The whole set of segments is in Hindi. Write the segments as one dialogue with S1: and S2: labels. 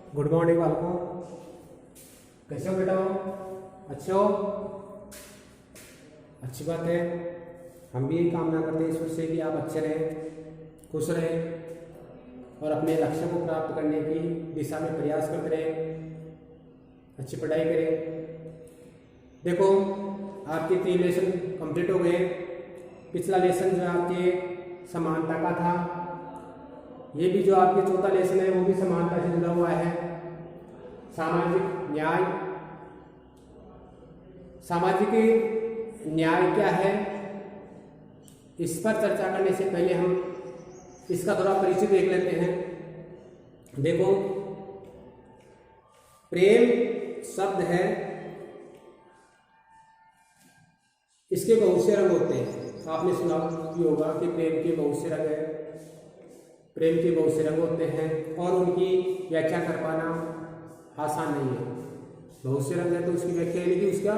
S1: गुड मॉर्निंग बालकों, कैसे हो बेटा? अच्छे हो? अच्छी बात है। हम भी यही कामना करते हैं ईश्वर से कि आप अच्छे रहें, खुश रहें और अपने लक्ष्य को प्राप्त करने की दिशा में प्रयास करते रहें, अच्छी पढ़ाई करें। देखो, आपके 3 लेसन कंप्लीट हो गए। पिछला लेसन जो आपके समानता का था, ये भी जो आपके चौथा लेसन है वो भी समानता से जुड़ा हुआ है। सामाजिक न्याय। सामाजिक न्याय क्या है, इस पर चर्चा करने से पहले हम इसका थोड़ा परिचय देख लेते हैं। देखो, प्रेम शब्द है, इसके बहुत से रंग होते हैं। आपने सुना भी होगा कि प्रेम के बहुत से रंग हैं, प्रेम के बहुत से रंग होते हैं और उनकी व्याख्या कर पाना आसान नहीं है। बहुत से रंग है तो उसकी व्याख्या यानी कि उसका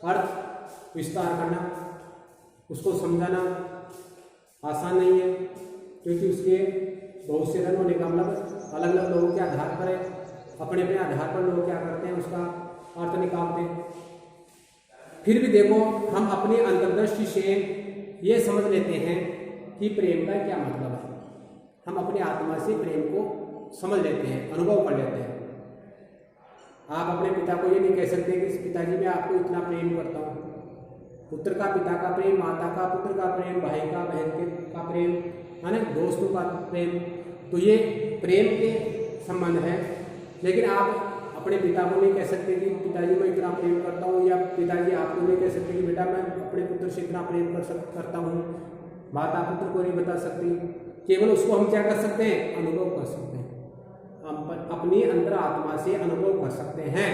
S1: अर्थ विस्तार करना, उसको समझाना आसान नहीं है, क्योंकि उसके बहुत से रंग होने का मतलब अलग अलग लोगों के आधार पर है। अपने अपने आधार पर लोग क्या करते हैं, उसका अर्थ निकालते हैं। फिर भी देखो, हम अपनी अंतर्दृष्टि से ये समझ लेते हैं कि प्रेम का क्या मतलब है। हम अपने आत्मा से प्रेम को समझ लेते हैं, अनुभव कर लेते हैं। आप अपने पिता को ये नहीं कह सकते कि पिताजी मैं आपको इतना प्रेम करता हूँ। पुत्र का पिता का प्रेम, माता का पुत्र का प्रेम, भाई का बहन के का प्रेम, है ना, दोस्तों का प्रेम, तो ये प्रेम के संबंध है। लेकिन आप अपने पिता को नहीं कह सकते कि पिताजी मैं इतना प्रेम करता हूँ, या पिताजी आपको नहीं कह सकते कि बेटा मैं अपने पुत्र से इतना प्रेम करता हूँ। माता पुत्र को नहीं बता सकती। केवल उसको हम क्या कर सकते हैं, अनुभव कर सकते हैं। हम अपनी अंतर आत्मा से अनुभव कर सकते हैं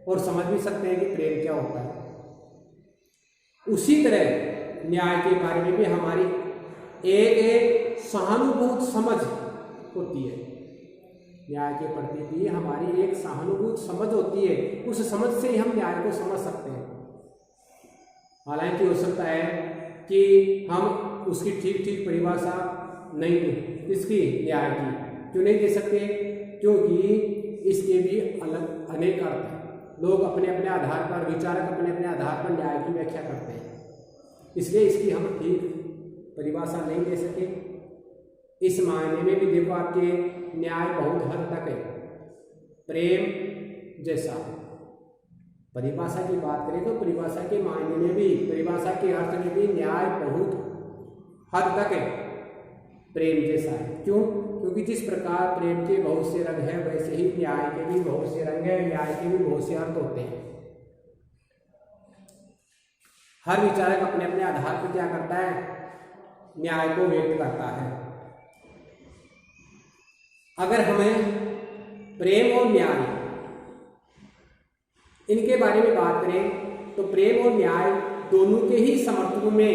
S1: और समझ भी सकते हैं कि प्रेम क्या होता है। उसी तरह न्याय के बारे में भी हमारी एक सहानुभूत समझ होती है। न्याय के प्रति भी हमारी एक सहानुभूत समझ होती है। उस समझ से ही हम न्याय को समझ सकते हैं। हालांकि हो सकता है कि हम उसकी ठीक ठीक परिभाषा नहीं दे इसकी न्याय की, क्यों नहीं दे सकते? क्योंकि इसके भी अलग अनेक अर्थ हैं। लोग अपने अपने आधार पर, विचारक अपने अपने आधार पर न्याय की व्याख्या करते हैं, इसलिए इसकी हम ठीक परिभाषा नहीं दे सके। इस मायने में भी देखो, आपके न्याय बहुत हद तक है प्रेम जैसा है। परिभाषा की बात करें तो परिभाषा के मायने में भी, परिभाषा के अर्थ में भी न्याय बहुत हद तक है प्रेम जैसा है। क्यों? क्योंकि जिस प्रकार प्रेम के बहुत से रंग हैं, वैसे ही न्याय के भी बहुत से रंग हैं, न्याय के भी बहुत से अर्थ होते हैं। हर विचारक अपने अपने आधार पर क्या करता है, न्याय को व्यक्त करता है। अगर हमें प्रेम और न्याय इनके बारे में बात करें तो प्रेम और न्याय दोनों के ही समर्थन में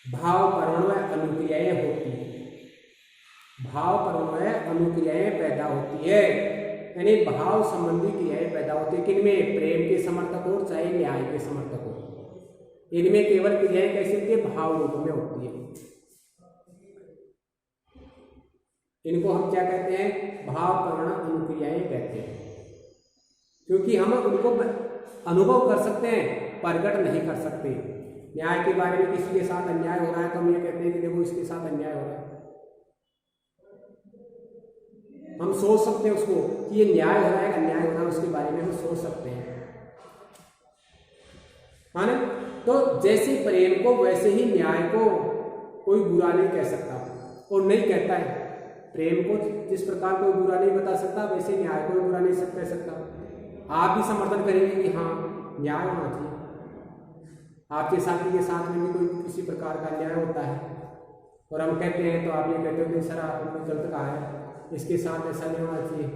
S1: भाव परवण्वय अनुक्रियाएं होती है। भाव परवण्वय अनुक्रियाएं पैदा होती है, यानी भाव संबंधी क्रियाएं पैदा होती है। किनमें? प्रेम के समर्थक हो चाहे न्याय के समर्थक हो, इनमें केवल क्रियाएं कैसी होती है, भाव रूप में होती है। इनको हम क्या कहते हैं, भाव परवण्वय अनुक्रियाएं कहते हैं, क्योंकि हम उनको अनुभव कर सकते हैं, प्रकट नहीं कर सकते। न्याय के बारे में किसी के साथ अन्याय हो रहा है तो हम ये कहते हैं कि देखो इसके साथ अन्याय हो रहा है। हम सोच सकते हैं उसको कि ये न्याय हो रहा है, अन्याय हो रहा है, उसके बारे में हम सोच सकते हैं, है ना। तो जैसे प्रेम को वैसे ही न्याय को कोई बुरा नहीं कह सकता और नहीं कहता है। प्रेम को जिस प्रकार कोई बुरा नहीं बता सकता, वैसे न्याय को बुरा नहीं कह सकता। आप भी समर्थन करेंगे कि हाँ न्याय होना चाहिए। आपके साथी के साथ में भी कोई किसी प्रकार का अन्याय होता है और हम कहते हैं तो आप ये कहते हो कि सर आपने गलत कहा है, इसके साथ ऐसा नहीं होना चाहिए,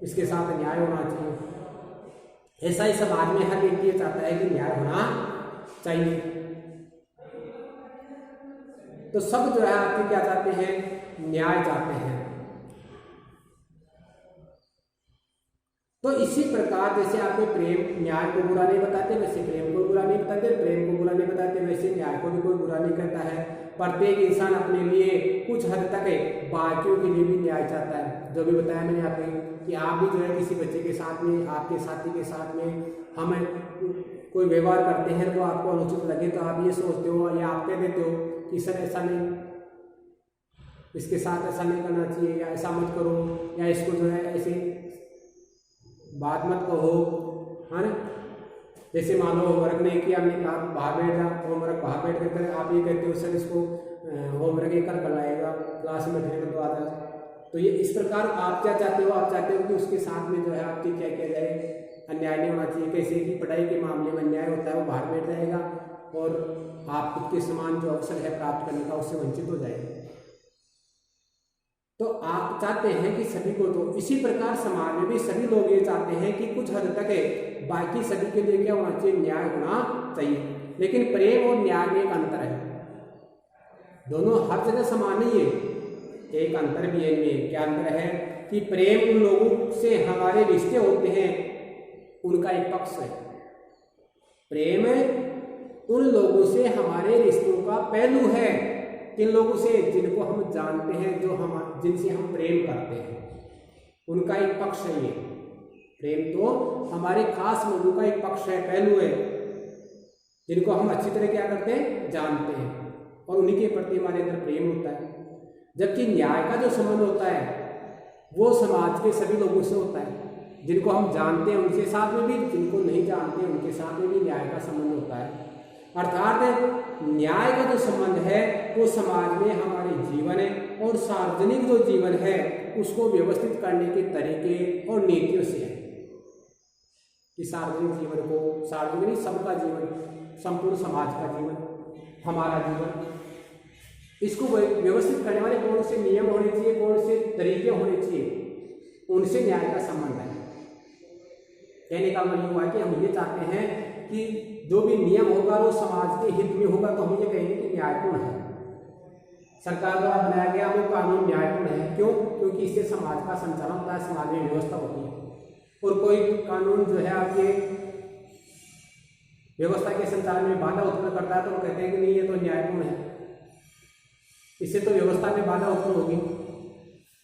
S1: इसके साथ अन्याय होना चाहिए। ऐसा ही समाज में हर व्यक्ति ये चाहता है कि न्याय होना चाहिए। तो सब जो है आपके क्या चाहते हैं, न्याय चाहते हैं। तो इसी प्रकार जैसे आपके प्रेम न्याय को बुरा नहीं बताते, वैसे प्रेम को बुरा नहीं बताते, प्रेम को बुरा नहीं बताते, वैसे न्याय को भी कोई बुरा नहीं कहता है। प्रत्येक इंसान अपने लिए कुछ हद तक बाकियों के लिए भी न्याय चाहता है। जो भी बताया मैंने आपको कि आप भी जो है किसी बच्चे के साथ में, आपके साथी के साथ में हमें कोई व्यवहार करते हैं तो आपको अनुचित लगे तो आप ये सोचते हो या आप कह देते हो कि सर ऐसा नहीं, इसके साथ ऐसा नहीं करना चाहिए, या ऐसा मत करो, या इसको जो है ऐसे बात मत कहो, है ना। जैसे मान लो होमवर्क नहीं किया, हमने कहा बाहर बैठ जा, होमवर्क बाहर बैठ कर आप ये कहते हो सर इसको होमवर्क ये कर लाएगा, क्लास में बैठने तो आ जाए। तो ये इस प्रकार आप क्या चाहते हो, आप चाहते हो कि उसके साथ में जो है आपके क्या किया जाए, अन्याय नहीं होना चाहिए। कैसे कि पढ़ाई के मामले में अन्याय होता है, वो बाहर बैठ जाएगा और आप खुद के समान जो अवसर है प्राप्त करने का उससे वंचित हो जाएगा। तो आप चाहते हैं कि सभी को, तो इसी प्रकार समाज में भी सभी लोग ये चाहते हैं कि कुछ हद तक बाकी सभी के लिए क्या होना चाहिए, न्याय होना चाहिए। लेकिन प्रेम और न्याय में एक अंतर है, दोनों हर जगह समान नहीं है, एक अंतर भी है इनमें। क्या अंतर है कि प्रेम उन लोगों से हमारे रिश्ते होते हैं उनका एक पक्ष है, प्रेम उन लोगों से हमारे रिश्तों का पहलू है, किन लोगों से, जिनको हम जानते हैं, जो हम जिनसे हम प्रेम करते हैं, उनका एक पक्ष है ये। प्रेम तो हमारे खास लोगों का एक पक्ष है, पहलू है, जिनको हम अच्छी तरह क्या करते हैं, जानते हैं, और उन्हीं के प्रति हमारे अंदर प्रेम होता है। जबकि न्याय का जो संबंध होता है वो समाज के सभी लोगों से होता है, जिनको हम जानते हैं उनके साथ में भी, जिनको नहीं जानते उनके साथ में भी न्याय का संबंध होता है। अर्थात न्याय का जो संबंध है वो समाज में हमारे जीवन है और सार्वजनिक जो जीवन है उसको व्यवस्थित करने के तरीके और नीतियों से है कि सार्वजनिक जीवन को, सार्वजनिक सबका जीवन, संपूर्ण समाज का जीवन, हमारा जीवन, इसको व्यवस्थित करने वाले कौन से नियम होने चाहिए, कौन से तरीके होने चाहिए, उनसे न्याय का संबंध है। कहने का मतलब हुआ कि हम ये चाहते हैं कि जो भी नियम होगा वो समाज के हित में होगा, तो हम ये कहेंगे कि न्यायपूर्ण है, सरकार द्वारा बनाया गया वो कानून न्यायपूर्ण है। क्यों? क्योंकि इससे समाज का संचालन होता है, समाज में व्यवस्था होती है। और कोई कानून जो है आपके व्यवस्था के संचालन में बाधा उत्पन्न करता है तो वो कहते हैं कि नहीं ये तो न्यायपूर्ण है, इससे तो व्यवस्था में बाधा उत्पन्न होगी।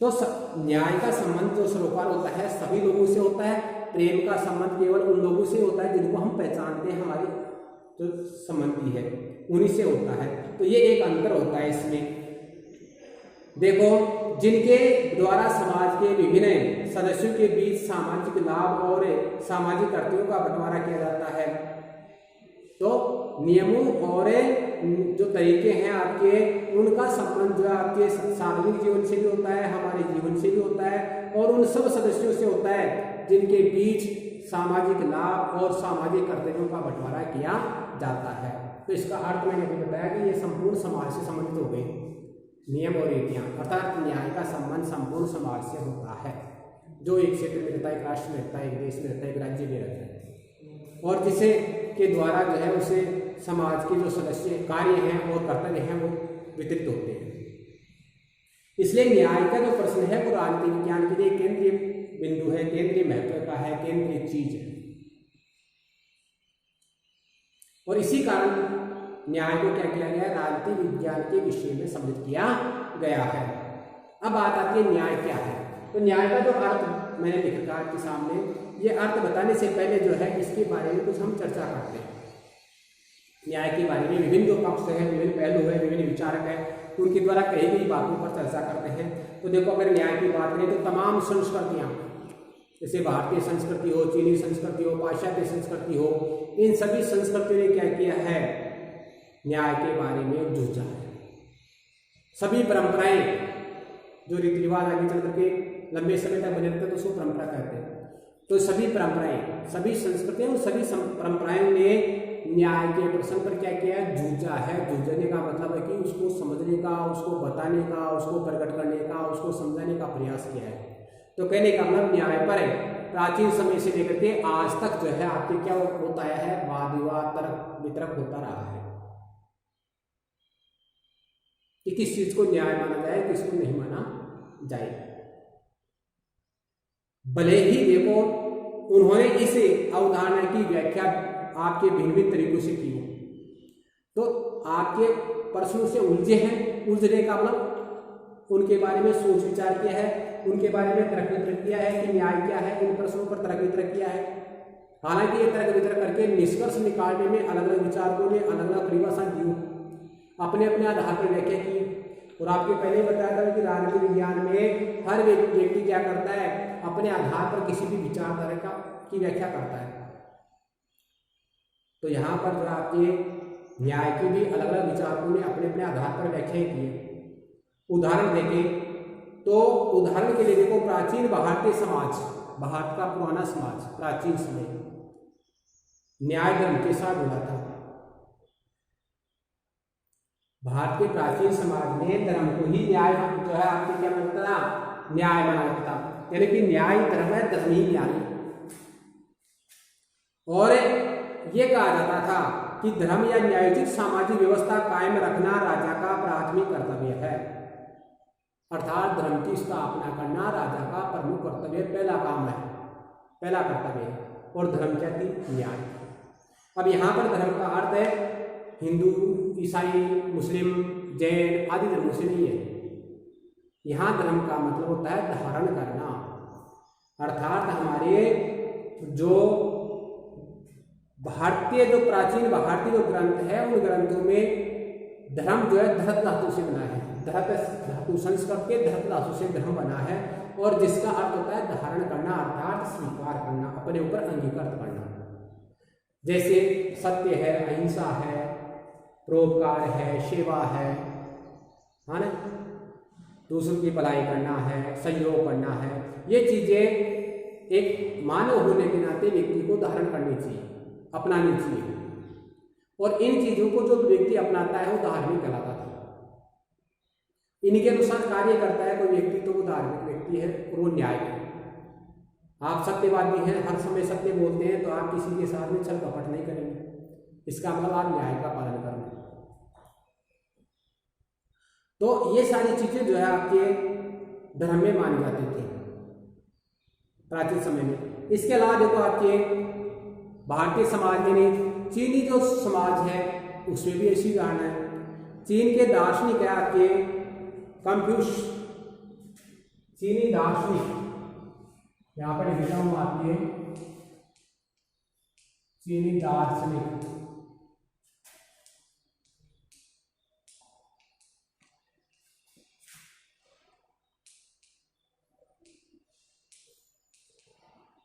S1: तो न्याय का संबंध जो सरोकार होता है सभी लोगों से होता है, प्रेम का संबंध केवल उन लोगों से होता है जिनको हम पहचानते हैं, हमारी जो संबंधी है उन्हीं से होता है। तो ये एक अंतर होता है इसमें। देखो, जिनके द्वारा समाज के विभिन्न सदस्यों के बीच सामाजिक लाभ और सामाजिक कर्तव्यों का बंटवारा किया जाता है, तो नियमों और जो तरीके हैं आपके, उनका संबंध जो है आपके सार्वजनिक जीवन से भी होता है, हमारे जीवन से भी होता है, और उन सब सदस्यों से होता है जिनके बीच सामाजिक लाभ और सामाजिक कर्तव्यों का बंटवारा किया जाता है। तो इसका अर्थ मैंने अभी बताया कि ये संपूर्ण समाज से संबंधित हो गए नियम और रीतियाँ, अर्थात न्याय का संबंध संपूर्ण समाज से होता है, जो एक क्षेत्र में रहता है, एक राष्ट्र में रहता है, एक देश में रहता है, एक राज्य में रहता है, और जिसे के द्वारा जो है उसे समाज के जो सदस्य कार्य हैं और कर्तव्य हैं वो वितरित होते हैं। इसलिए न्याय का जो प्रश्न है वो राजनीति विज्ञान के लिए केंद्रीय बिंदु है, केंद्रीय महत्व का है, केंद्रीय चीज है, और इसी कारण न्याय को क्या किया गया, राजनीति विज्ञान के विषय में सम्मिलित किया गया है। अब बात आती है न्याय क्या है। तो न्याय का जो अर्थ मैंने लिख रखा आपके सामने, ये अर्थ बताने से पहले जो है इसके बारे में कुछ हम चर्चा करते हैं। न्याय के बारे में विभिन्न जो पक्ष है, विभिन्न पहलू है, विभिन्न विचारक है, उनके द्वारा कही गई बातों पर चर्चा करते हैं। तो देखो, अगर न्याय की बात करें तो तमाम संस्कृतियाँ, जैसे भारतीय संस्कृति हो, चीनी संस्कृति हो, पाश्चात्य संस्कृति हो, इन सभी संस्कृतियों ने क्या किया है, न्याय के बारे में जूझा है। सभी परंपराएं, जो रीति रिवाज आगे चल करके लंबे समय तक बने रहते हैं तो उसको परंपरा कहते हैं। तो सभी परंपराएं, सभी संस्कृतियां और सभी परंपराओं ने न्याय के प्रश्न पर क्या किया है, जूझा है। जूझने का मतलब है कि उसको समझने का, उसको बताने का, उसको प्रकट करने का, उसको समझाने का प्रयास किया है। तो कहने का मतलब न्याय पर प्राचीन समय से लेकर के आज तक जो है आपके क्या होता है, वाद विवाद, तर्क वितर्क होता रहा है कि किस चीज को न्याय माना जाए, किसको नहीं माना जाए। भले ही देखो उन्होंने इस अवधारणा की व्याख्या आपके भिन्न भिन्न तरीकों से की हो, तो आपके प्रश्नों से उलझे हैं, उलझने का मतलब उनके बारे में सोच विचार किया है, उनके बारे में तर्क वितर्क किया है कि न्याय क्या है, इन प्रश्नों पर तर्क वितर्क किया है। हालांकि ये तर्क वितर्क करके निष्कर्ष निकालने में अलग अलग विचारकों ने अलग अलग परिभाषा दी, अपने अपने आधार पर व्याख्या की। और आपके पहले बताया था कि राजनीति विज्ञान में हर व्यक्ति क्या करता है, अपने आधार पर किसी भी विचारधारा की व्याख्या करता है। तो यहाँ पर जो आपके न्याय की भी अलग अलग विचारकों ने अपने अपने आधार पर व्याख्या की है। उदाहरण देखें तो उदाहरण के लिए देखो, प्राचीन भारतीय समाज, भारत का पुराना समाज प्राचीन समय न्याय धर्म के साथ जुड़ा था। भारत के प्राचीन समाज में धर्म को ही न्याय जो है आपके क्या मानता था, न्याय माना जाता था, यानी कि न्याय धर्म है, धर्म ही न्याय। और ये कहा जाता था कि धर्म या न्यायोचित सामाजिक व्यवस्था कायम रखना राजा का प्राथमिक कर्तव्य है, अर्थात धर्म की स्थापना करना राजा का प्रमुख कर्तव्य, पहला काम है, पहला कर्तव्य है। और धर्म क्या थी, न्याय। अब यहाँ पर धर्म का अर्थ है हिंदू, ईसाई, मुस्लिम, जैन आदि धर्मों से नहीं है। यहाँ धर्म का मतलब होता है धारण करना, अर्थात हमारे जो भारतीय जो प्राचीन भारतीय जो ग्रंथ है, उन ग्रंथों में धर्म जो है धर्त धातु से बना है, धर्त धातु संस्कृत के धर्त धातु से धर्म बना है, और जिसका अर्थ होता है धारण करना, अर्थात स्वीकार करना, अपने ऊपर अंगीकार करना। जैसे सत्य है, अहिंसा है, परोपकार है, सेवा है ना, दूसरों की भलाई करना है, सहयोग करना है। ये चीजें एक मानव होने के नाते व्यक्ति को धारण करनी चाहिए, अपनानी चाहिए। और इन चीजों को जो व्यक्ति अपनाता है वो धार्मिक कहलाता है। इनके अनुसार कार्य करता है कोई व्यक्ति तो वो धार्मिक व्यक्ति है, और वो न्याय है। आप सत्यवादी हैं, हर समय सत्य बोलते हैं, तो आप किसी के साथ में छल कपट नहीं करेंगे, इसका मतलब आप न्याय का पालन कर रहे हैं। तो ये सारी चीजें जो है आपके धर्म में मानी जाती थी प्राचीन समय में। इसके अलावा देखो आपके भारतीय समाज में नहीं, चीनी जो समाज है उसमें भी ऐसी धारणा है। चीन के दार्शनिक है आपके कंफ्यूश, चीनी दार्शनिक, यहाँ पर लिखा हूँ आपके चीनी दार्शनिक,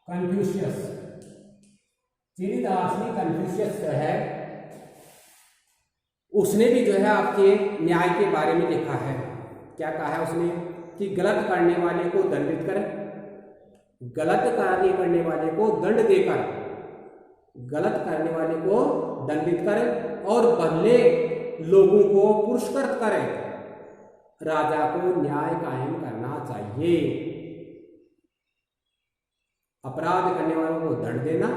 S1: कन्फ्यूशियस, चीनी दार्शनिक कन्फ्यूशियस जो है उसने भी जो है आपके न्याय के बारे में लिखा है। क्या कहा है उसने कि गलत करने वाले को दंडित कर, गलत कार्य करने वाले को दंड देकर, गलत करने वाले को दंडित कर और बदले लोगों को पुरस्कृत करे, राजा को न्याय कायम करना चाहिए। अपराध करने वालों को दंड देना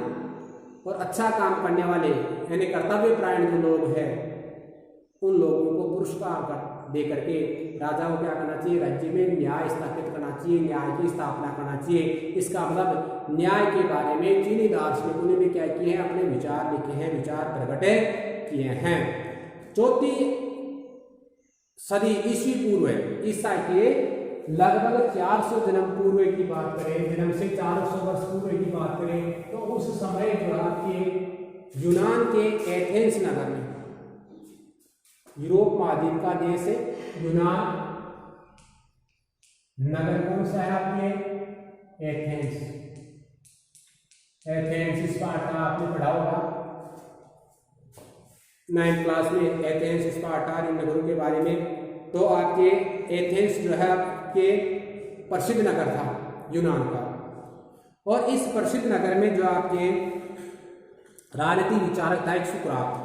S1: और अच्छा काम करने वाले यानी कर्तव्यपरायण जो लोग हैं उन लोगों को पुरस्कार दे करके राजा को क्या करना चाहिए, राज्य में न्याय स्थापित करना चाहिए, न्याय की स्थापना करना चाहिए। इसका मतलब न्याय के बारे में चीनी दार्शनिकों ने भी क्या किए हैं, अपने विचार लिखे हैं, विचार प्रकट किए हैं। 4वीं सदी ईस्वी पूर्व, ईसा के लगभग 400 जन्म पूर्व की बात करें, जन्म से 400 वर्ष पूर्व की बात करें, तो उस समय जो आपके यूनान के एथेंस नगर में, यूरोप महाद्वीप का देश है यूनान, नगर कौन सा है आपके, एथेंस, एथेंस स्पार्टा आपने पढ़ा होगा 9th क्लास में, एथेंस स्पार्टा इन नगरों के बारे में। तो आपके एथेंस जो है आपके प्रसिद्ध नगर था यूनान का, और इस प्रसिद्ध नगर में जो आपके राजनीतिक विचारक था एक सुकरात,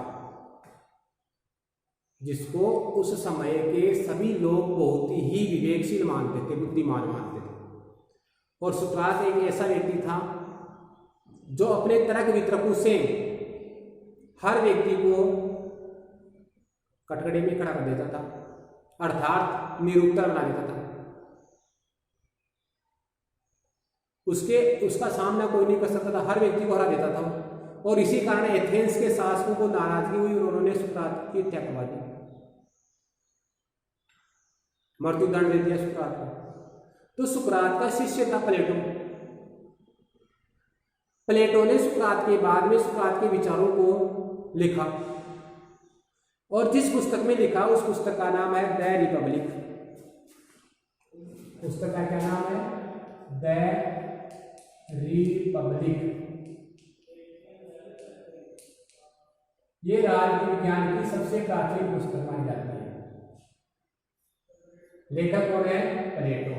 S1: जिसको उस समय के सभी लोग बहुत ही विवेकशील मानते थे, बुद्धिमान मानते थे। और सुकरात एक ऐसा व्यक्ति था जो अपने तर्क वितर्कों से हर व्यक्ति को कटघरे में खड़ा कर देता था, अर्थात निरुत्तर बना देता था। उसका सामना कोई नहीं कर सकता था, हर व्यक्ति को हरा देता था। और इसी कारण एथेंस के शासकों को नाराजगी हुई और उन्होंने सुकरात की हत्या करवा दी, मृत्युदंड दे दिया सुकरात को। तो सुकरात का शिष्य था प्लेटो। प्लेटो ने सुकरात के बाद में सुकरात के विचारों को लिखा और जिस पुस्तक में लिखा उस पुस्तक का नाम है द रिपब्लिक। पुस्तक का क्या नाम है? The Republic. ये राजनीति विज्ञान की सबसे प्राचीन पुस्तक मानी जाती है। लेखक कौन है? प्लेटो।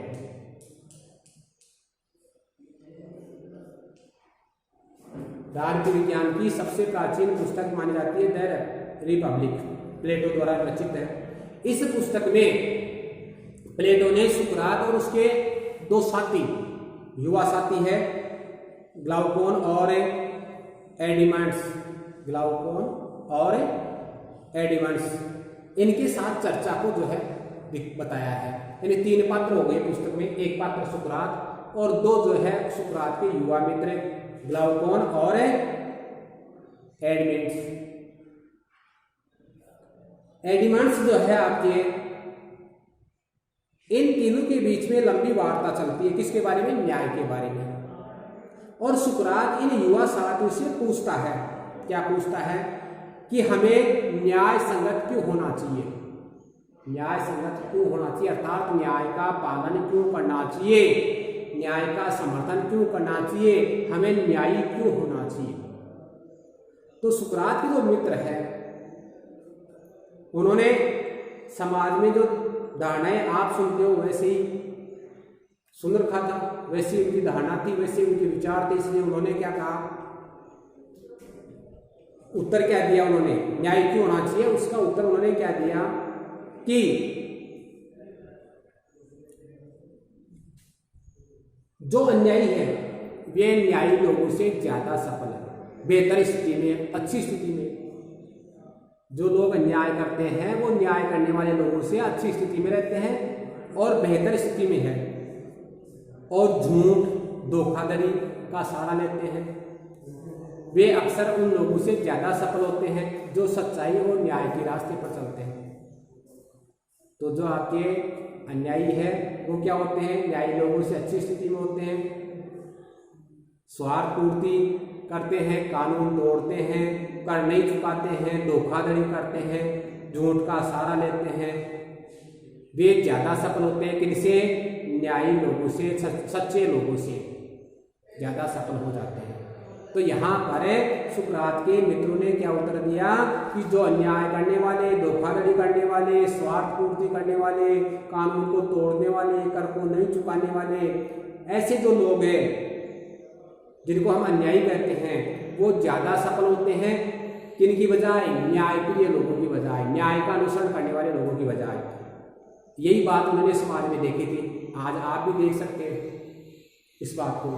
S1: राजनीति विज्ञान की सबसे प्राचीन पुस्तक मानी जाती है द रिपब्लिक, प्लेटो द्वारा रचित है। इस पुस्तक में प्लेटो ने सुकरात और उसके दो साथी, युवा साथी है ग्लाउकोन और एडिमंड्स, ग्लाउकोन और एडिमंड्स, इनके साथ चर्चा को जो है बताया है। यानी 3 पात्र हो गए पुस्तक में, एक पात्र सुकरात और 2 जो है सुकरात के युवा मित्र ग्लाउकोन और एडिमंड्स। एडिमंड्स जो है आपके, इन तीनों के बीच में लंबी वार्ता चलती है। किसके बारे में? न्याय के बारे में। और सुकरात इन युवा साथियों से पूछता है, क्या पूछता है? कि हमें न्याय संगत क्यों होना चाहिए, न्याय संगत क्यों होना चाहिए, अर्थात न्याय का पालन क्यों करना चाहिए, न्याय का समर्थन क्यों करना चाहिए, हमें न्यायी क्यों होना चाहिए। तो सुकरात के जो मित्र है उन्होंने समाज में जो धारणाएं आप सुनते हो वैसे ही सुन रखा था, वैसी उनकी धारणा थी, वैसे उनके विचार थे। इसलिए उन्होंने क्या कहा, उत्तर क्या दिया उन्होंने, न्याय क्यों होना चाहिए, उसका उत्तर उन्होंने क्या दिया कि जो अन्यायी है वे न्यायी लोगों से ज्यादा सफल है, बेहतर स्थिति में, अच्छी स्थिति में। जो लोग अन्याय करते हैं वो न्याय करने वाले लोगों से अच्छी स्थिति में रहते हैं और बेहतर स्थिति में है, और झूठ धोखाधड़ी का सहारा लेते हैं। वे अक्सर उन लोगों से ज्यादा सफल होते हैं जो सच्चाई और न्याय के रास्ते पर चलते हैं। तो जो आपके अन्यायी है वो क्या होते हैं? न्यायी लोगों से अच्छी स्थिति में होते हैं, स्वार्थ पूर्ति करते हैं, कानून तोड़ते हैं, कर नहीं चुकाते हैं, धोखाधड़ी करते हैं, झूठ का सहारा लेते हैं। वे ज्यादा सफल होते हैं किनसे? न्यायी लोगों से, सच्चे लोगों से ज्यादा सफल हो जाते हैं। तो यहाँ पर सुकरात के मित्रों ने क्या उत्तर दिया कि जो अन्याय करने वाले, धोखाधड़ी करने वाले, स्वार्थ पूर्ति करने वाले, कानून को तोड़ने वाले, कर को नहीं चुकाने वाले, ऐसे जो लोग हैं जिनको हम अन्यायी कहते हैं वो ज्यादा सफल होते हैं किनकी बजाय? न्यायप्रिय लोगों की बजाय, न्याय का अनुसरण करने वाले लोगों की बजाय। यही बात उन्होंने समाज में देखी थी। आज आप भी देख सकते हैं इस बात को।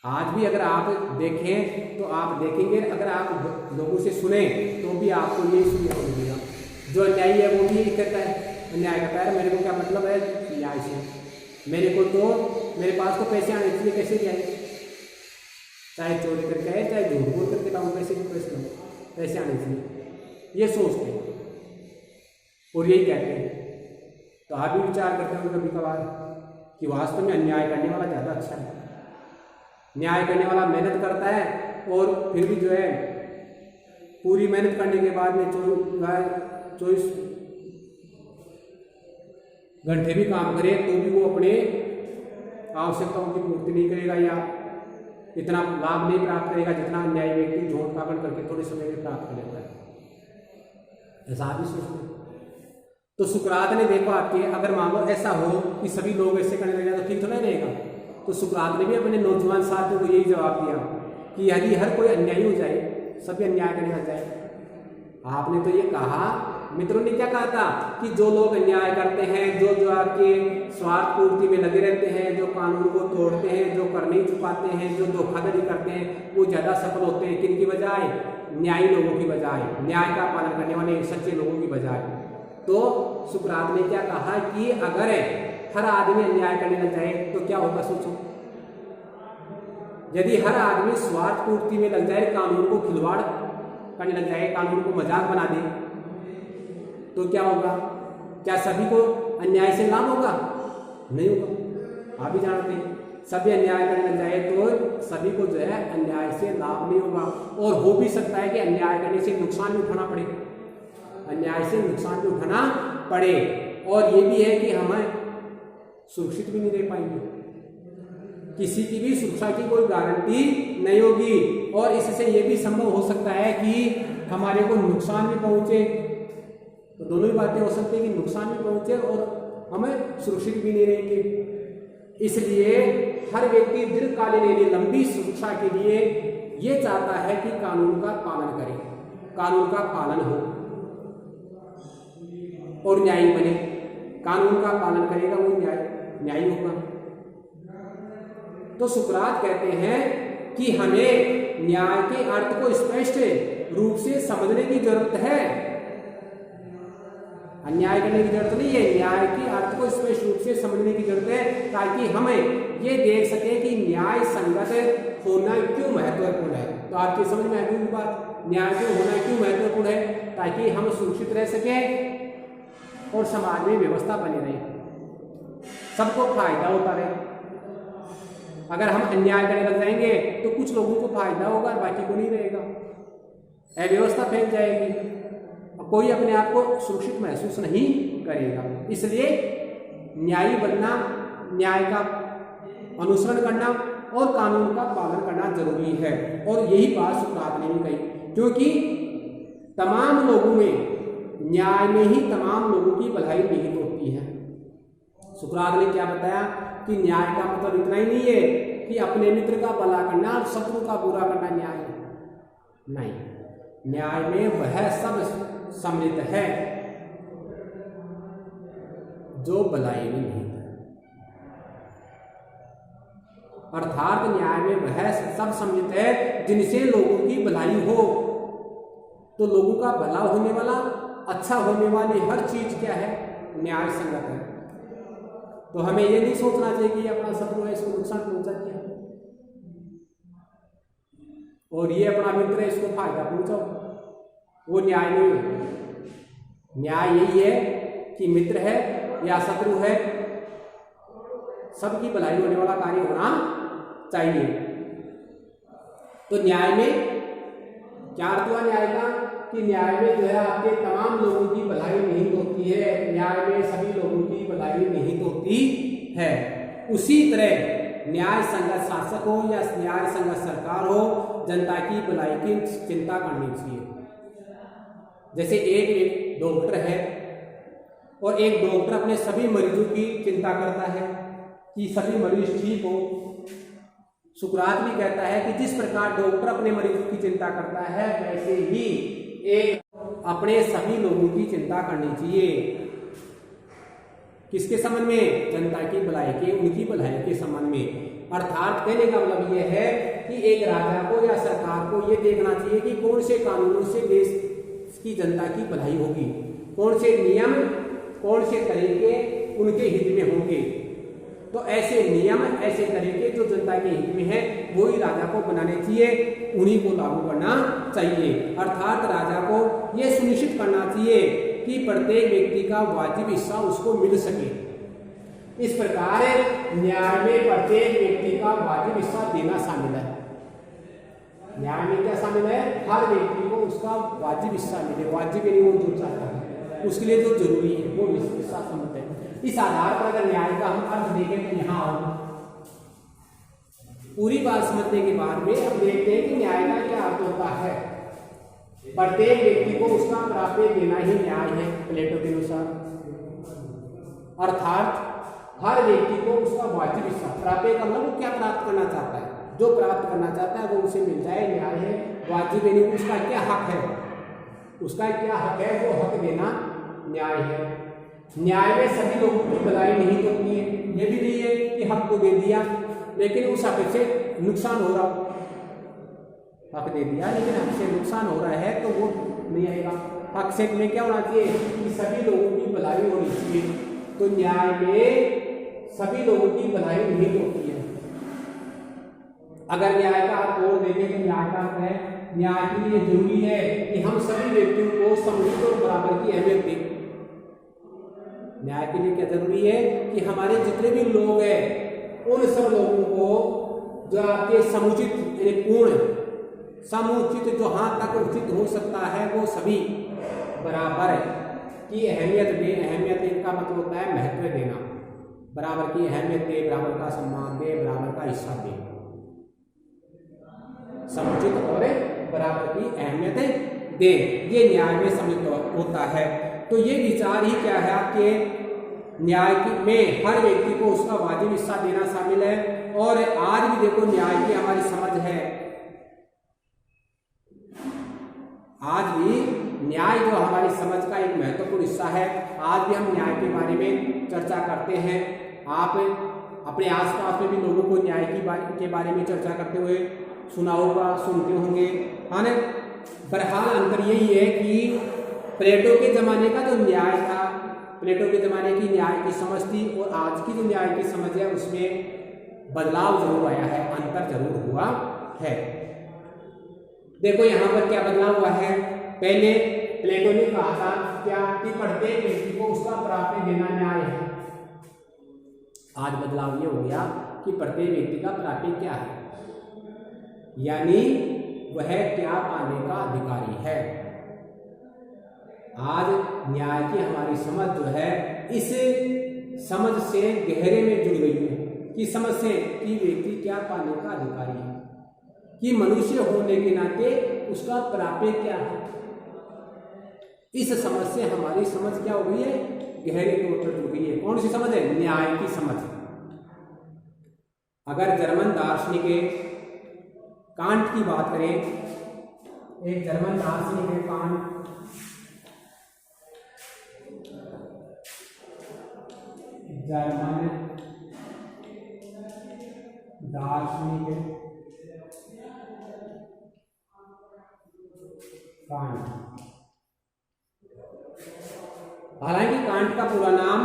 S1: आज भी अगर आप देखें तो आप देखेंगे, अगर आप लोगों से सुने तो भी आपको यही सुनने को मिलेगा। जो अन्यायी है वो भी यही कहता है, अन्याय करता है, मेरे को क्या मतलब है न्याय से, मेरे को तो मेरे पास तो पैसे आने चाहिए, कैसे भी आए, चाहे चोरी करके आए, चाहे झूठ बोल करके लाऊं, पैसे आने चाहिए, ये सोचते हैं और यही कहते हैं। तो आप भी विचार करते हो कभी कभार कि वास्तव में अन्याय करने वाला ज़्यादा अच्छा है। न्याय करने वाला मेहनत करता है और फिर भी जो है पूरी मेहनत करने के बाद में 24 घंटे भी काम करे तो भी वो अपने आवश्यकताओं की पूर्ति नहीं करेगा या इतना लाभ नहीं प्राप्त करेगा जितना अन्यायी व्यक्ति झूठ पागल करके थोड़े समय में प्राप्त कर लेता है। ऐसा भी सोचते। तो सुकरात ने देखा आपके, अगर मान लो ऐसा हो कि सभी लोग ऐसे करने लगे तो ठीक तो नहीं रहेगा। तो सुकरात ने भी अपने नौजवान साथियों को यही जवाब दिया कि यदि हर कोई अन्यायी हो जाए, सभी अन्याय करने लग जाए। आपने तो ये कहा, मित्रों ने क्या कहा था कि जो लोग अन्याय करते हैं, जो आपके स्वार्थ पूर्ति में लगे रहते हैं, जो कानून को तोड़ते हैं, जो कर नहीं चुकाते हैं, जो धोखाधड़ी करते हैं, वो ज्यादा सफल होते हैं किनकी बजाय? न्यायी लोगों की बजाय, न्याय का पालन करने वाले सच्चे लोगों की बजाय। तो सुकरात ने क्या कहा कि अगर हर आदमी अन्याय करने लग जाए तो क्या होगा? सोचो, यदि हर आदमी स्वार्थ पूर्ति में लग जाए, कानून को खिलवाड़ करने लग जाए, कानून को मजाक बना दे, तो क्या होगा? क्या सभी को अन्याय से लाभ होगा? नहीं होगा। आप भी जानते हैं, सभी अन्याय करने लग जाए तो सभी को जो है अन्याय से लाभ नहीं होगा, और हो भी सकता है कि अन्याय करने से नुकसान भी उठाना पड़े, अन्याय से नुकसान भी उठाना पड़े। और ये भी है कि हमें सुरक्षित भी नहीं रह पाएंगे, किसी की भी सुरक्षा की कोई गारंटी नहीं होगी, और इससे ये भी संभव हो सकता है कि हमारे को नुकसान भी पहुंचे। तो दोनों ही बातें हो सकती है कि नुकसान भी पहुंचे और हमें सुरक्षित भी नहीं रहेंगे। इसलिए हर व्यक्ति दीर्घकालीन यानी लंबी सुरक्षा के लिए ये चाहता है कि कानून का पालन करे, कानून का पालन हो और न्यायी बने। कानून का पालन करेगा वो न्यायी होगा। तो सुकरात कहते हैं कि हमें न्याय के अर्थ को स्पष्ट रूप से समझने की जरूरत है, अन्याय करने की जरूरत नहीं है, न्याय के अर्थ को स्पष्ट रूप से समझने की जरूरत है, ताकि हमें ये देख सके कि न्याय संगत होना क्यों महत्वपूर्ण है। तो आपकी समझ में आई होगी बात, न्याय क्यों होना क्यों महत्वपूर्ण है, ताकि हम सुरक्षित रह सके और समाज में व्यवस्था बनी रहे, सबको फायदा होता रहे। अगर हम अन्याय करने लग जाएंगे तो कुछ लोगों को फायदा होगा, बाकी को नहीं रहेगा, अव्यवस्था फैल जाएगी, कोई अपने आप को सुरक्षित महसूस नहीं करेगा। इसलिए न्यायी बनना, न्याय का अनुसरण करना और कानून का पालन करना जरूरी है। और यही बात सुकरात ने भी कही, क्योंकि तमाम लोगों में न्याय में ही तमाम लोगों की भलाई निहित होती है। सुकरात ने क्या बताया कि न्याय का मतलब इतना ही नहीं है कि अपने मित्र का भला करना और शत्रु का बुरा करना न्याय नहीं, न्याय में वह सब सम्मिलित है जो भलाई में निहित है, अर्थात न्याय में वह सब सम्मिलित है जिनसे लोगों की भलाई हो। तो लोगों का भला होने वाला, अच्छा होने वाली हर चीज क्या है? न्याय संगत है। तो हमें ये नहीं सोचना चाहिए कि अपना शत्रु है, इसको नुकसान पहुंचा दिया, और ये अपना मित्र है, इसको फायदा पहुंचाओ, वो न्याय नहीं है। न्याय यही है कि मित्र है या शत्रु है, सबकी भलाई होने वाला कार्य होना चाहिए। तो न्याय में क्या अर्थ हुआ न्याय का? कि न्याय में जो है आपके तमाम लोगों की भलाई निहित होती है, न्याय में सभी लोगों की भलाई निहित होती है। उसी तरह न्याय संगत शासक हो या न्याय संगत सरकार हो, जनता की भलाई की चिंता करनी चाहिए। जैसे एक डॉक्टर है और एक डॉक्टर अपने सभी मरीजों की चिंता करता है कि सभी मरीज ठीक हो। सुकरात भी कहता है कि जिस प्रकार डॉक्टर अपने मरीजों की चिंता करता है, वैसे ही एक अपने सभी लोगों की चिंता करनी चाहिए। किसके संबंध में? जनता की भलाई के, उनकी भलाई के संबंध में। अर्थात कहने का मतलब यह है कि एक राजा को या सरकार को यह देखना चाहिए कि कौन से कानूनों से देश की जनता की भलाई होगी, कौन से नियम, कौन से तरीके उनके हित में होंगे। तो ऐसे नियम, ऐसे तरीके जो जनता के हित में है, वो ही राजा को बनाने चाहिए, उन्हीं को लागू करना चाहिए। अर्थात राजा को यह सुनिश्चित करना चाहिए कि प्रत्येक व्यक्ति का वाजिब हिस्सा उसको मिल सके। इस प्रकार न्याय में प्रत्येक व्यक्ति का वाजिब हिस्सा देना शामिल है। न्याय में क्या शामिल है? हर व्यक्ति को उसका वाजिब हिस्सा मिले। वाजिब यानी वो जो चाहता है, उसके लिए जो जरूरी है वो हिस्सा सम्मत है। इस आधार पर अगर न्याय का हम अर्थ देखें तो यहाँ पूरी बात समझने के बाद में हम देखते हैं कि न्याय का क्या अर्थ होता है। प्रत्येक व्यक्ति को उसका प्राप्य देना ही न्याय है प्लेटो के अनुसार। अर्थात हर व्यक्ति को उसका वाजिब हिस्सा, प्राप्य का मतलब वो क्या प्राप्त करना चाहता है, जो प्राप्त करना चाहता है वो उसे मिल जाए, न्याय है। वाजिब यानी उसका क्या हक है, उसका क्या हक है, वो हक देना न्याय है। न्याय में सभी लोगों की भलाई नहीं होती है। ये भी नहीं है कि हक को दे दिया लेकिन उस हक से नुकसान हो रहा, हक दे दिया लेकिन हक से नुकसान हो रहा है तो वो नहीं आएगा। हक से में क्या होना चाहिए कि सभी लोगों की भलाई होनी चाहिए। तो न्याय में सभी लोगों की भलाई नहीं होती है। अगर न्याय का अर्थ और देखें तो न्याय का अर्थ है, न्याय के लिए जरूरी है कि हम सभी व्यक्तियों को समुचित और बराबर की अहमियत दें। न्याय के लिए क्या जरूरी है कि हमारे जितने भी लोग हैं उन सब लोगों को जो आपके समुचित यानी पूर्ण समुचित जो हाथ तक उचित हो सकता है वो सभी बराबर की अहमियत दें। अहमियत इनका मतलब होता है महत्व देना, बराबर की अहमियत दे, बराबर का सम्मान दे, बराबर का हिस्सा दे, समुचित और बराबर की अहमियत दे, ये न्याय में सम्मिलित होता है। तो ये विचार ही क्या है आपके न्याय में हर व्यक्ति को उसका वाजिब हिस्सा देना शामिल है। और आज भी देखो न्याय की हमारी समझ है, आज भी न्याय जो हमारी समझ का एक महत्वपूर्ण हिस्सा है। आज भी हम न्याय के बारे में चर्चा करते हैं। आप अपने आसपास में भी लोगों को न्याय के बारे में चर्चा करते हुए सुना होगा, सुनते होंगे, है ना। बहरहाल अंतर यही है कि प्लेटो के जमाने का जो न्याय था, प्लेटो के जमाने की न्याय की समझ थी और आज की जो न्याय की समझ है उसमें बदलाव जरूर आया है, अंतर जरूर हुआ है। देखो यहाँ पर क्या बदलाव हुआ है। पहले प्लेटो ने कहा था क्या कि प्रत्येक व्यक्ति को उसका प्राप्य देना न्याय है। आज बदलाव ये हो गया कि प्रत्येक व्यक्ति का प्राप्य क्या है, यानी वह क्या पाने का अधिकारी है। आज न्याय की हमारी समझ जो है इस समझ से गहरे में जुड़ गई है कि समझ से कि व्यक्ति क्या पाने का अधिकारी है, कि मनुष्य होने के नाते उसका प्राप्य क्या है। इस समझ से हमारी समझ क्या हो गई है, गहरे तौर पर जुड़ गई है। कौन सी समझ है? न्याय की समझ। अगर जर्मन दार्शनिक कांट की बात करें, एक जर्मन दार्शनिक है कांट, जर्मन दार्शनिक कांट। हालांकि कांट का पूरा नाम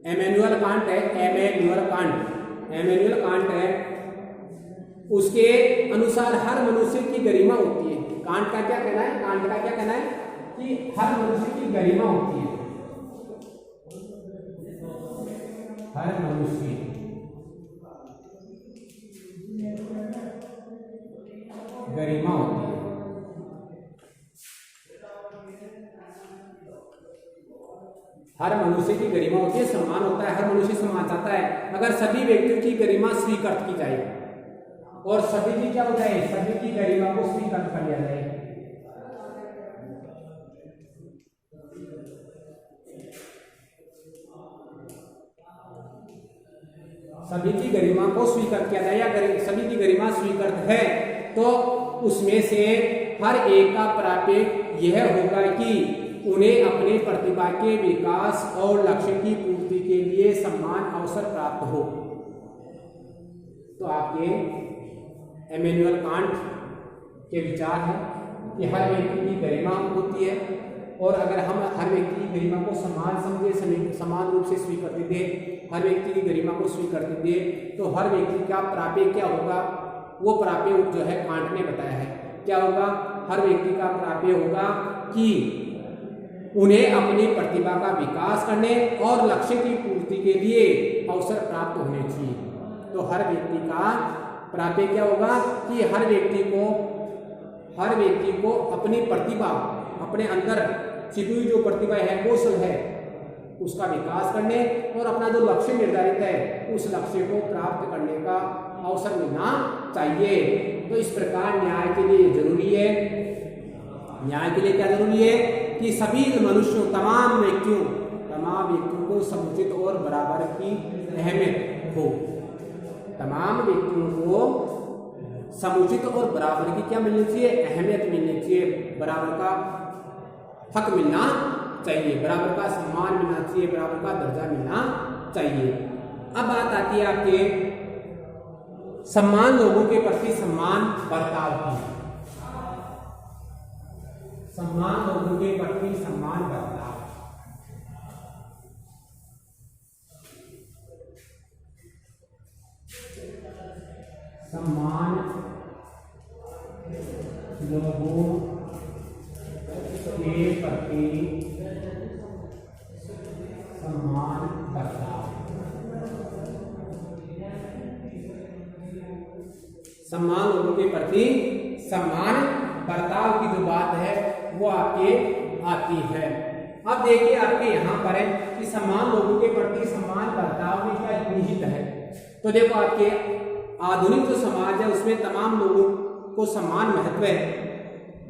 S1: एमेनुअल कांट है, एमेनुअल कांट है। उसके अनुसार हर मनुष्य की गरिमा होती है। कांट का क्या कहना है? कांट का क्या कहना है कि हर मनुष्य की गरिमा होती है, हर मनुष्य गरिमा होती है। हर मनुष्य की गरिमा होती है, सम्मान होता है, हर मनुष्य सम्मान चाहता है। अगर सभी व्यक्तियों की गरिमा स्वीकृत की जाए और सभी की क्या हो जाए, सभी की गरिमा को स्वीकृत कर लिया जाए, सभी की गरिमा को स्वीकृत किया जाए या सभी की गरिमा स्वीकृत है, तो उसमें से हर एक का प्राप्य यह होगा कि उन्हें अपने प्रतिभा के विकास और लक्ष्य की पूर्ति के लिए समान अवसर प्राप्त हो। तो आपके एमेनुअल कांट के विचार है कि हर व्यक्ति की गरिमा होती है और अगर हम हर व्यक्ति की गरिमा को समान समझे, समान रूप से स्वीकृति दे, हर व्यक्ति की गरिमा को स्वीकृति दे, तो हर व्यक्ति का प्राप्य क्या होगा, वो प्राप्य जो है कांट ने बताया है क्या होगा। हर व्यक्ति का प्राप्य होगा कि उन्हें अपनी प्रतिभा का विकास करने और लक्ष्य की पूर्ति के लिए अवसर प्राप्त होने चाहिए। तो हर व्यक्ति का प्राप्य क्या होगा कि हर व्यक्ति को अपनी प्रतिभा, अपने अंदर छिपी हुई जो प्रतिभा है, कौशल है, उसका विकास करने और अपना जो लक्ष्य निर्धारित है उस लक्ष्य को प्राप्त करने का अवसर मिलना चाहिए। तो इस प्रकार न्याय के लिए जरूरी है, न्याय के लिए क्या जरूरी है कि सभी मनुष्यों, तमाम व्यक्तियों को समुचित और बराबर की अहमियत हो। तमाम व्यक्तियों को समुचित और बराबर की क्या मिलनी चाहिए, अहमियत मिलनी चाहिए, बराबर का हक मिलना चाहिए, बराबर का सम्मान मिलना चाहिए, बराबर का दर्जा मिलना चाहिए। अब बात आती है आपके सम्मान, लोगों के प्रति सम्मान बर्ताव की। सम्मान, लोगों के प्रति सम्मान बर्ताव। सम्मान लोगों के प्रति सम्मान बर्ताव। सम्मान लोगों के प्रति सम्मान बर्ताव की जो बात है वो आपके आती है। अब देखिए आपके यहाँ पर है कि सम्मान लोगों के प्रति सम्मान बर्ताव में क्या निहित है। तो देखो आपके आधुनिक जो समाज है उसमें तमाम लोगों को समान महत्व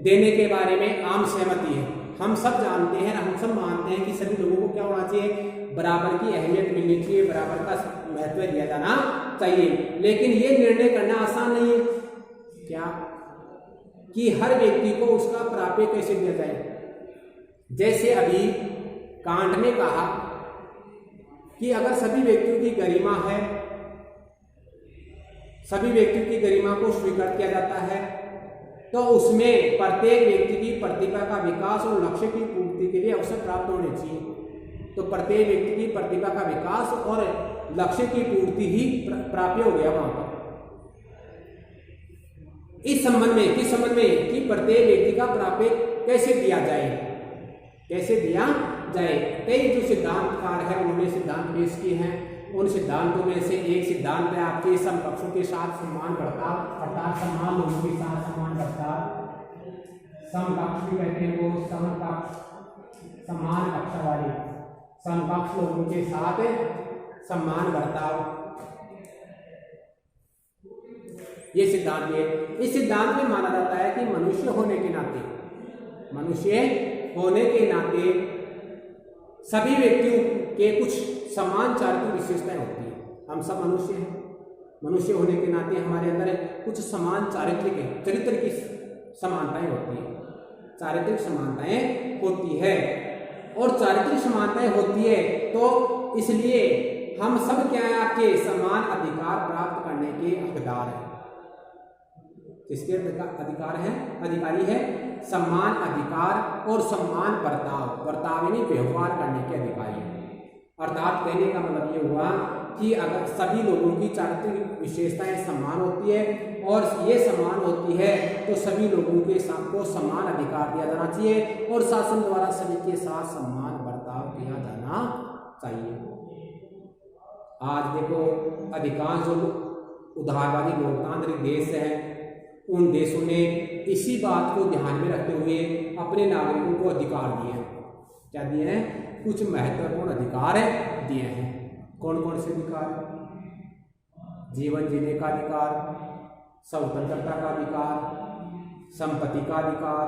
S1: देने के बारे में आम सहमति है। हम सब जानते हैं, हम सब मानते हैं कि सभी लोगों को क्या होना चाहिए, बराबर की अहमियत मिलनी चाहिए, बराबर का महत्व दिया जाना चाहिए। लेकिन ये निर्णय करना आसान नहीं है क्या कि हर व्यक्ति को उसका प्राप्य कैसे दिया जाए। जैसे अभी कांट ने कहा कि अगर सभी व्यक्तियों की गरिमा है, सभी व्यक्तियों की गरिमा को स्वीकार किया जाता है, तो उसमें प्रत्येक व्यक्ति की प्रतिभा का विकास और लक्ष्य की पूर्ति के लिए अवसर प्राप्त होने चाहिए। तो प्रत्येक व्यक्ति की प्रतिभा का विकास और लक्ष्य की पूर्ति ही प्राप्य हो गया वहां पर। इस संबंध में किस संबंध में कि प्रत्येक व्यक्ति का प्राप्य कैसे दिया जाए, कैसे दिया जाए। कई जो सिद्धांतकार है उन्होंने सिद्धांत पेश किए हैं। उन सिद्धांतों में से एक सिद्धांत है आपके समकक्षों के साथ सम्मान बर्ताव, अर्थात समान लोगों के साथ सम्मान बर्ताव। समकक्ष भी कहते हैं वो समकक्ष, समान कक्ष वाले समकक्ष लोगों के साथ सम्मान बर्ताव, ये सिद्धांत है। इस सिद्धांत में माना जाता है कि मनुष्य होने के नाते सभी व्यक्तियों के कुछ समान चारित्रिक विशेषताएं होती हैं। हम सब मनुष्य हैं, मनुष्य होने के नाते हमारे अंदर कुछ समान चरित्र की समानताएं होती हैं, चारित्रिक समानताएं होती है। और चारित्रिक समानताएं होती है तो इसलिए हम सब क्या है, आपके समान अधिकार प्राप्त करने के हकदार हैं। किसके अधिकार हैं? अधिकारी है सम्मान अधिकार और सम्मान बर्ताव यानी व्यवहार करने के अधिकारी हैं। अर्थात कहने का मतलब ये हुआ कि अगर सभी लोगों की चारित्रिक विशेषताएं समान होती है और ये समान होती है तो सभी लोगों के साथ को समान अधिकार दिया जाना चाहिए और शासन द्वारा सभी के साथ समान बर्ताव किया जाना चाहिए। आज देखो अधिकांश जो उदारवादी लोकतांत्रिक देश हैं उन देशों ने इसी बात को ध्यान में रखते हुए अपने नागरिकों को अधिकार दिए हैं। क्या दिए हैं? कुछ महत्वपूर्ण अधिकार दिए हैं। कौन कौन से अधिकार? जीवन जीने का अधिकार, स्वतंत्रता का अधिकार, संपत्ति का अधिकार,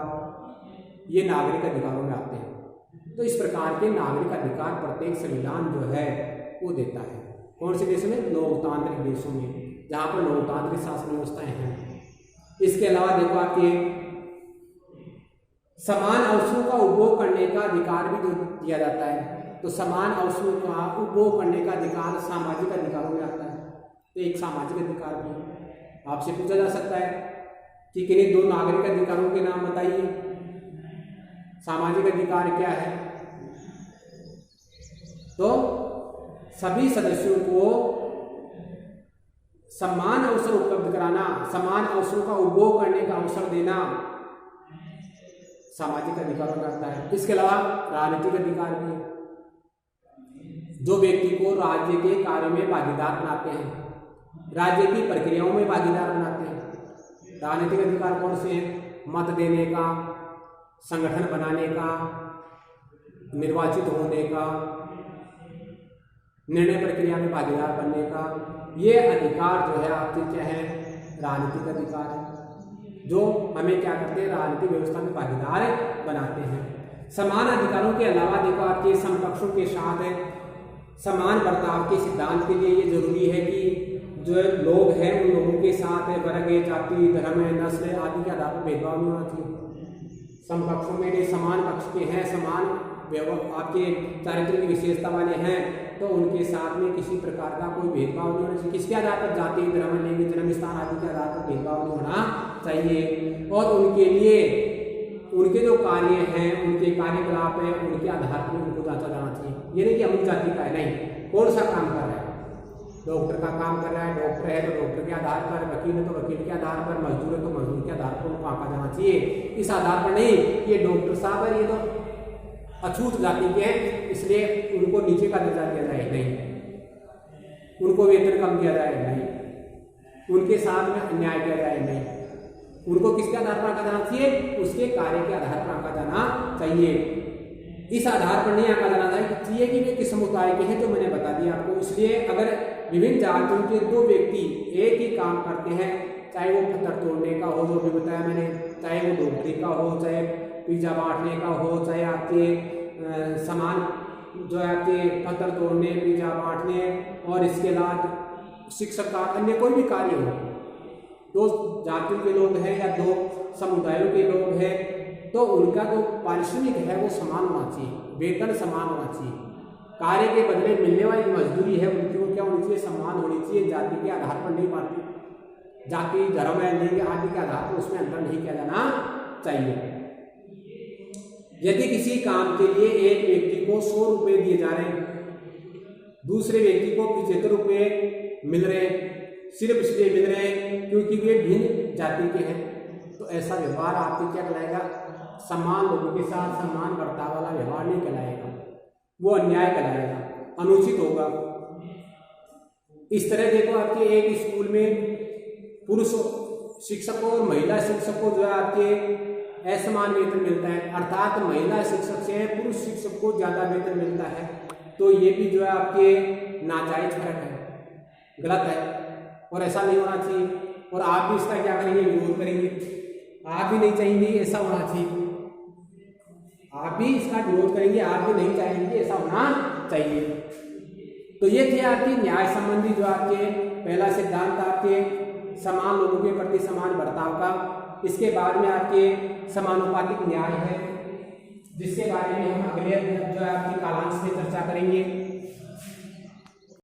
S1: ये नागरिक अधिकारों में आते हैं। तो इस प्रकार के नागरिक अधिकार प्रत्येक संविधान जो है वो देता है। कौन से देशों में? लोकतांत्रिक देशों में, जहाँ पर लोकतांत्रिक शासन व्यवस्थाएं हैं। इसके अलावा देखो आपके समान अवसरों का उपभोग करने का अधिकार भी जो दिया जाता है, तो समान अवसरों का उपभोग करने का अधिकार सामाजिक अधिकारों में आता है। तो एक सामाजिक अधिकार भी आपसे पूछा जा सकता है कि किन्हीं दो नागरिक अधिकारों के नाम बताइए। सामाजिक अधिकार क्या है? तो सभी सदस्यों को समान अवसर उपलब्ध कराना, समान अवसरों का उपभोग करने का अवसर देना सामाजिक अधिकारों में आता है। इसके अलावा राजनीतिक अधिकार भी, जो व्यक्ति को राज्य के कार्य में भागीदार बनाते हैं, राज्य की प्रक्रियाओं में भागीदार बनाते हैं। राजनीतिक अधिकार कौन से हैं? मत देने का, संगठन बनाने का, निर्वाचित होने का, निर्णय प्रक्रिया में भागीदार बनने का, ये अधिकार जो है आपके क्या है? राजनीतिक अधिकार है, जो हमें क्या करते हैं? राजनीतिक व्यवस्था में भागीदार बनाते हैं। समान अधिकारों के अलावा देखो आपके समकक्षों के साथ है समान बर्ताव के सिद्धांत के लिए ये जरूरी है कि जो लोग हैं उन लोगों के साथ वर्ग, जाति, धर्म, नस्ल आदि के आधार पर भेदभाव नहीं होना चाहिए। समकक्षों में जो समान पक्ष के हैं, समान आपके चारित्रिक विशेषता वाले हैं, तो उनके साथ में किसी प्रकार का कोई भेदभाव नहीं होना चाहिए। किसके आधार पर? जाति, धर्म, लिंग, जन्म स्थान आदि के आधार पर भेदभाव नहीं होना चाहिए। और उनके लिए उनके जो कार्य हैं, उनके कार्यकलाप हैं, उनके आधार पर उनको जांचा जाना चाहिए। ये नहीं कि हम जाति का है, नहीं, कौन सा काम कर रहा है, डॉक्टर का काम कर रहा है, डॉक्टर है तो डॉक्टर के आधार पर, वकील है तो वकील के आधार पर, मजदूर है तो मजदूर के आधार पर उनको आंका जाना चाहिए। इस आधार पर नहीं ये डॉक्टर साहब है, ये तो अछूत जाति के हैं इसलिए उनको नीचे का दर्जा दिया जाए, नहीं। उनको वेतन कम दिया जाए, नहीं। उनके साथ में अन्याय किया जाए, नहीं। उनको किसके आधार पर आंका जाना चाहिए? उसके कार्य के आधार पर आंका जाना चाहिए। इस आधार पर नहीं आंका जाना चाहिए कि वे किस समुदाय के हैं, तो मैंने बता दिया आपको। इसलिए अगर विभिन्न जातियों के दो व्यक्ति एक ही काम करते हैं, चाहे वो पत्थर तोड़ने का हो, जो भी बताया मैंने, चाहे वो डॉक्टरी का हो, चाहे पिज्जा बांटने का हो, चाहे आपके सामान जो है आपके पत्थर तोड़ने, पिज्जा बांटने और इसके अलावा शिक्षक का अन्य कोई भी कार्य हो, दो जातियों के लोग हैं या दो समुदायों के लोग हैं, तो उनका जो पारिश्रमिक है वो समान होना चाहिए, वेतन समान होना चाहिए। कार्य के बदले मिलने वाली मजदूरी है उनकी वो क्या होनी चाहिए? समान होनी चाहिए। जाति के आधार पर नहीं बांटती, जाति धर्म है लिंग आदि के आधार पर उसमें अंतर नहीं किया जाना चाहिए। यदि किसी काम के लिए एक व्यक्ति को 100 रुपये दिए जा रहे हैं, दूसरे व्यक्ति को 75 रुपये मिल रहे हैं, सिर्फ इसलिए मिल रहे हैं क्योंकि वे भिन्न जाति के हैं, तो ऐसा व्यवहार आपके क्या कहलाएगा? समान लोगों के साथ समान बर्ताव वाला व्यवहार नहीं कहलाएगा, वो अन्याय कहलाएगा, अनुचित होगा। इस तरह देखो आपके एक स्कूल में पुरुष शिक्षक और महिला शिक्षक को जो है आपके असमान वेतन मिलता है, अर्थात महिला शिक्षक से पुरुष शिक्षक को ज्यादा वेतन मिलता है, तो ये भी जो है आपके नाजायज फर्क है, गलत है और ऐसा नहीं होना चाहिए। और आप भी इसका क्या करेंगे? विरोध करेंगे। आप भी नहीं चाहेंगे ऐसा होना चाहिए, आप भी इसका विरोध करेंगे, आप भी नहीं चाहेंगे ऐसा होना चाहिए। तो ये थे आपकी न्याय संबंधी जो आपके पहला सिद्धांत आपके समान लोगों के प्रति समान बर्ताव का। इसके बाद में आपके समानुपातिक न्याय है, जिसके बारे में हम अगले जो है आपकी कालांश में चर्चा करेंगे।